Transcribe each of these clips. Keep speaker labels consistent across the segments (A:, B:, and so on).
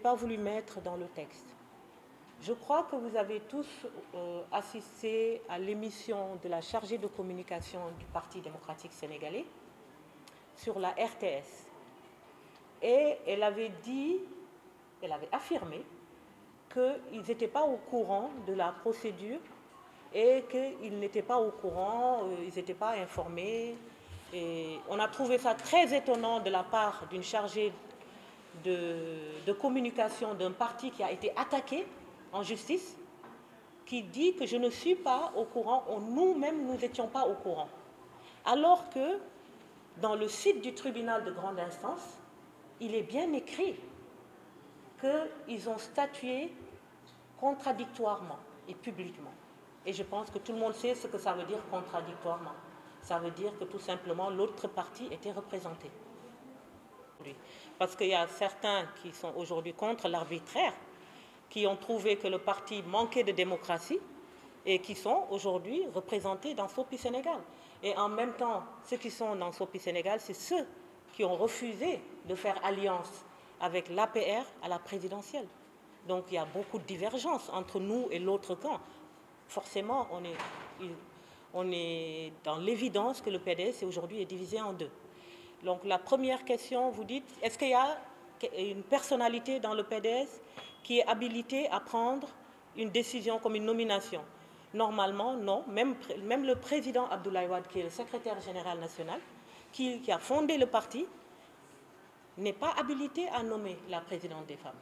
A: pas voulu mettre dans le texte. Je crois que vous avez tous assisté à l'émission de la chargée de communication du Parti démocratique sénégalais sur la RTS. Et elle avait affirmé qu'ils n'étaient pas au courant de la procédure et qu'ils n'étaient pas au courant, ils n'étaient pas informés. Et on a trouvé ça très étonnant de la part d'une chargée de communication d'un parti qui a été attaqué en justice, qui dit que je ne suis pas au courant, nous-mêmes nous n'étions pas au courant. Alors que dans le site du tribunal de grande instance, il est bien écrit qu'ils ont statué contradictoirement et publiquement. Et je pense que tout le monde sait ce que ça veut dire contradictoirement. Ça veut dire que tout simplement l'autre partie était représentée. Parce qu'il y a certains qui sont aujourd'hui contre l'arbitraire, qui ont trouvé que le parti manquait de démocratie et qui sont aujourd'hui représentés dans SOPI Sénégal. Et en même temps, ceux qui sont dans SOPI Sénégal, c'est ceux qui ont refusé de faire alliance avec l'APR à la présidentielle. Donc il y a beaucoup de divergences entre nous et l'autre camp. Forcément, on est dans l'évidence que le PDS aujourd'hui est divisé en deux. Donc la première question, vous dites, est-ce qu'il y a une personnalité dans le PDS qui est habilitée à prendre une décision comme une nomination? Normalement, non. Même le président Abdoulaye Wade, qui est le secrétaire général national, qui a fondé le parti, n'est pas habilité à nommer la présidente des femmes.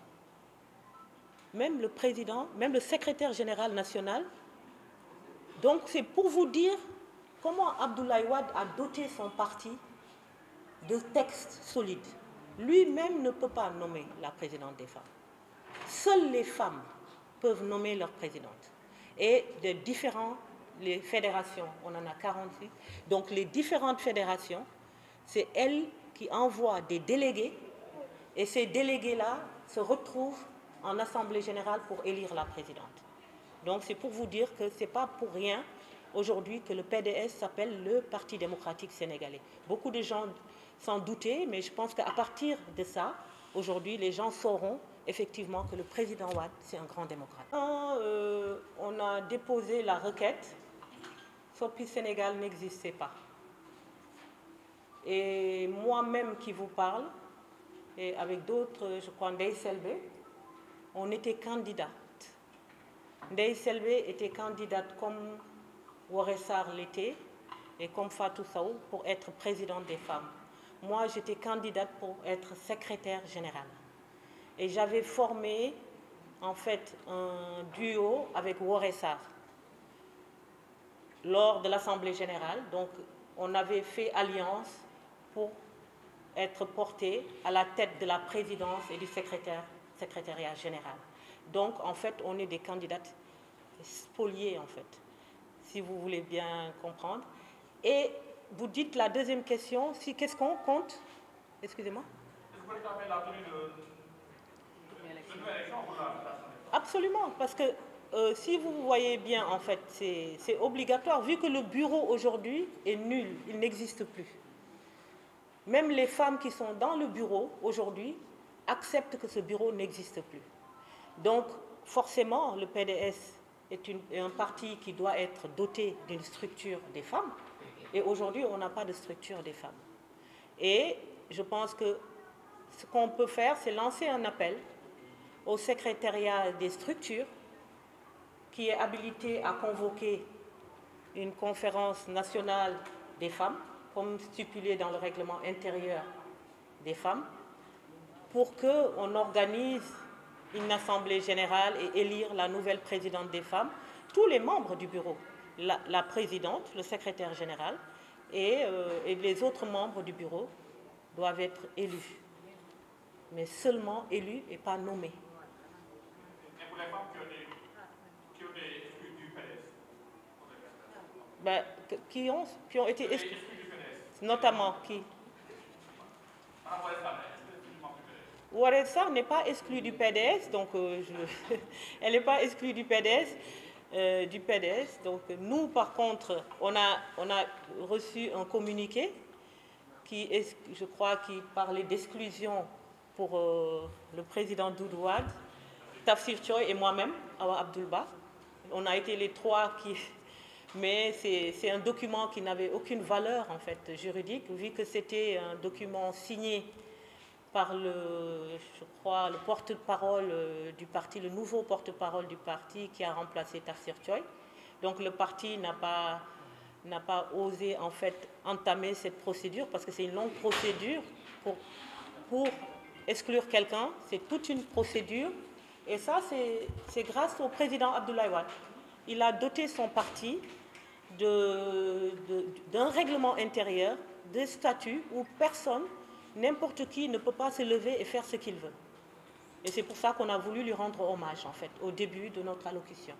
A: Même le secrétaire général national. Donc c'est pour vous dire comment Abdoulaye Wade a doté son parti de textes solides. Lui-même ne peut pas nommer la présidente des femmes. Seules les femmes peuvent nommer leur présidente. Et les fédérations, on en a 46, donc les différentes fédérations, c'est elles qui envoient des délégués, et ces délégués-là se retrouvent en assemblée générale pour élire la présidente. Donc c'est pour vous dire que ce n'est pas pour rien aujourd'hui que le PDS s'appelle le Parti démocratique sénégalais. Beaucoup de gens s'en doutaient, mais je pense qu'à partir de ça, aujourd'hui, les gens sauront effectivement que le président Wade, c'est un grand démocrate. Quand on a déposé la requête, SOPI Sénégal n'existait pas. Et moi-même qui vous parle, et avec d'autres, je crois, Ndeye Selbé, on était candidats. Ndeye Selbé était candidate comme Woré Sarr l'était et comme Fatou Sow pour être présidente des femmes. Moi, j'étais candidate pour être secrétaire générale. Et j'avais formé, en fait, un duo avec Woré Sarr lors de l'Assemblée générale. Donc, on avait fait alliance pour être porté à la tête de la présidence et du secrétariat général. Donc, en fait, on est des candidates spoliées, en fait, si vous voulez bien comprendre. Et vous dites la deuxième question, si, qu'est-ce qu'on compte? Excusez-moi. Est-ce que vous avez la tenue de l'élection? Absolument, parce que si vous voyez bien, en fait, c'est obligatoire, vu que le bureau aujourd'hui est nul, il n'existe plus. Même les femmes qui sont dans le bureau aujourd'hui acceptent que ce bureau n'existe plus. Donc, forcément, le PDS est un parti qui doit être doté d'une structure des femmes. Et aujourd'hui, on n'a pas de structure des femmes. Et je pense que ce qu'on peut faire, c'est lancer un appel au secrétariat des structures qui est habilité à convoquer une conférence nationale des femmes, comme stipulé dans le règlement intérieur des femmes, pour qu'on organise une assemblée générale et élire la nouvelle présidente des femmes. Tous les membres du bureau, la présidente, le secrétaire général et les autres membres du bureau doivent être élus, mais seulement élus et pas nommés. Et pour les femmes qui ont été exclues du PDS? Ben, qui ont été exclues du PDS. Notamment qui? Woré Sarr n'est pas exclue du PDS, donc elle n'est pas exclue du PDS. Donc nous, par contre, on a reçu un communiqué qui, je crois, qui parlait d'exclusion pour le président Doudou Wade, Tafsir Thioye et moi-même, Awa Abdoul Ba. On a été les trois qui... Mais c'est un document qui n'avait aucune valeur en fait juridique, vu que c'était un document signé par je crois, le porte-parole du parti, le nouveau porte-parole du parti qui a remplacé Tafsir Thioye. Donc le parti n'a pas osé en fait entamer cette procédure parce que c'est une longue procédure pour exclure quelqu'un. C'est toute une procédure. Et ça, c'est grâce au président Abdoulaye Wade. Il a doté son parti d'un règlement intérieur, de statuts où personne, n'importe qui ne peut pas se lever et faire ce qu'il veut. Et c'est pour ça qu'on a voulu lui rendre hommage, en fait, au début de notre allocution.